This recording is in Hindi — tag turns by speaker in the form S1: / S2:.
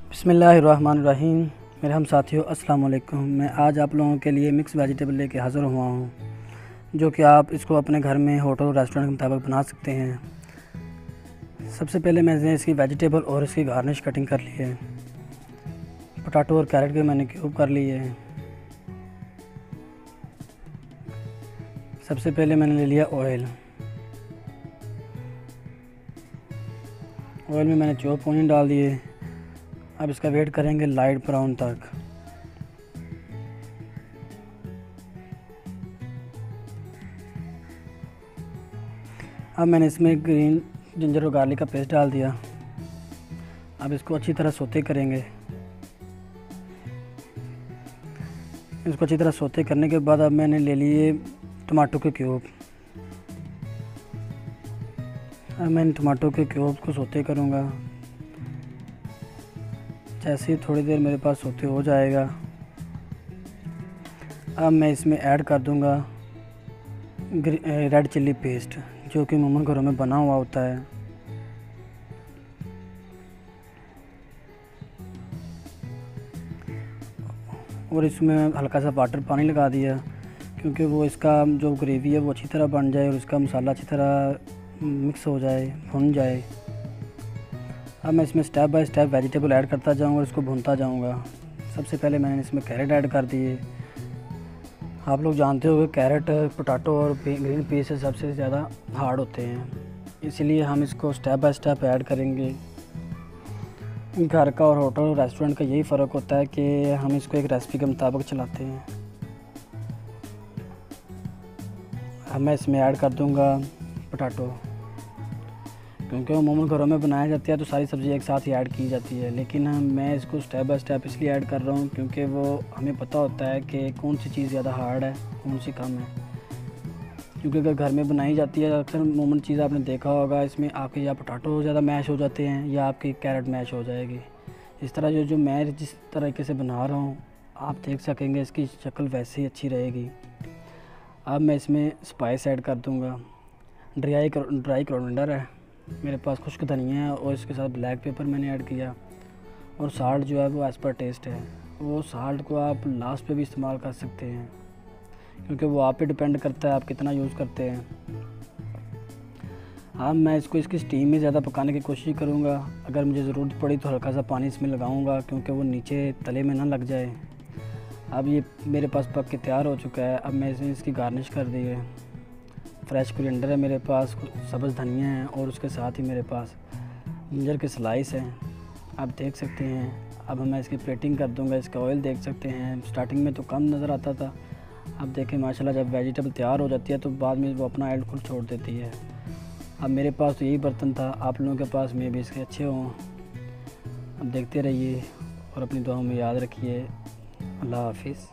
S1: बिस्मिल्लाहिर्रहमानिर्रहीम। मेरे हम साथियों, अस्सलाम वालेकुम। मैं आज आप लोगों के लिए मिक्स वेजिटेबल लेके हाज़िर हुआ हूँ, जो कि आप इसको अपने घर में होटल रेस्टोरेंट के मुताबिक बना सकते हैं। सबसे पहले मैंने इसकी वेजिटेबल और इसकी गार्निश कटिंग कर ली है। पोटैटो और कैरेट के मैंने क्यूब कर लिए हैं। सबसे पहले मैंने ले लिया ऑयल में मैंने चॉप ऑनियन डाल दिए। अब इसका वेट करेंगे लाइट ब्राउन तक। अब मैंने इसमें ग्रीन जिंजर और गार्लिक का पेस्ट डाल दिया। अब इसको अच्छी तरह सोते करेंगे। इसको अच्छी तरह सोते करने के बाद अब मैंने ले लिए टमाटो के क्यूब। अब मैं टमाटो के क्यूब को सोते करूँगा। जैसे ही थोड़ी देर मेरे पास सोते हो जाएगा, अब मैं इसमें ऐड कर दूँगा रेड चिल्ली पेस्ट, जो कि अमूमन घरों में बना हुआ होता है। और इसमें हल्का सा वाटर पानी लगा दिया, क्योंकि वो इसका जो ग्रेवी है वो अच्छी तरह बन जाए और इसका मसाला अच्छी तरह मिक्स हो जाए, भुन जाए। अब मैं इसमें step by step vegetable add करता जाऊंगा और इसको भूनता जाऊंगा। सबसे पहले मैंने इसमें कैरेट ऐड कर दिए। आप लोग जानते हो कि कैरेट, पोटैटो और ग्रीन पीस से सबसे ज़्यादा हार्ड होते हैं, इसलिए हम इसको स्टेप बाय स्टेप ऐड करेंगे। घर का और होटल और रेस्टोरेंट का यही फ़र्क होता है कि हम इसको एक रेसिपी के मुताबिक चलाते हैं। अब मैं इसमें ऐड कर दूंगा पोटैटो, क्योंकि अमूमन घरों में बनाया जाता है तो सारी सब्ज़ी एक साथ ही ऐड की जाती है, लेकिन मैं इसको स्टेप बाय स्टेप इसलिए ऐड कर रहा हूँ क्योंकि वो हमें पता होता है कि कौन सी चीज़ ज़्यादा हार्ड है, कौन सी कम है। क्योंकि अगर घर में बनाई जाती है अक्सर अमूमन चीज़ आपने देखा होगा, इसमें आपके या पोटैटो ज़्यादा मैश हो जाते हैं या आपकी कैरेट मैश हो जाएगी। इस तरह जो मैं जिस तरीके से बना रहा हूँ आप देख सकेंगे, इसकी शक्ल वैसे ही अच्छी रहेगी। अब मैं इसमें स्पाइस ऐड कर दूँगा। ड्राई कोरिएंडर है मेरे पास, खुश्क धनिया है और इसके साथ ब्लैक पेपर मैंने ऐड किया। और साल्ट जो है वो एज़ पर टेस्ट है। वो साल्ट को आप लास्ट पे भी इस्तेमाल कर सकते हैं, क्योंकि वो आप पे डिपेंड करता है आप कितना यूज़ करते हैं। हाँ, मैं इसको इसकी स्टीम में ज़्यादा पकाने की कोशिश करूँगा। अगर मुझे ज़रूरत पड़ी तो हल्का सा पानी इसमें लगाऊँगा, क्योंकि वो नीचे तले में ना लग जाए। अब ये मेरे पास पक के तैयार हो चुका है। अब मैं इसमें इसकी गार्निश कर दी है। फ्रेश कोरिएंडर है मेरे पास, सब्ज़ धनिया है और उसके साथ ही मेरे पास जिंजर के स्लाइस हैं, आप देख सकते हैं। अब मैं इसकी प्लेटिंग कर दूंगा। इसका ऑयल देख सकते हैं, स्टार्टिंग में तो कम नज़र आता था। अब देखें माशाल्लाह, जब वेजिटेबल तैयार हो जाती है तो बाद में वो अपना ऑयल खुद छोड़ देती है। अब मेरे पास तो यही बर्तन था, आप लोगों के पास में भी इसके अच्छे हों। अब देखते रहिए और अपनी दुआओं में याद रखिए। अल्लाह हाफिज़।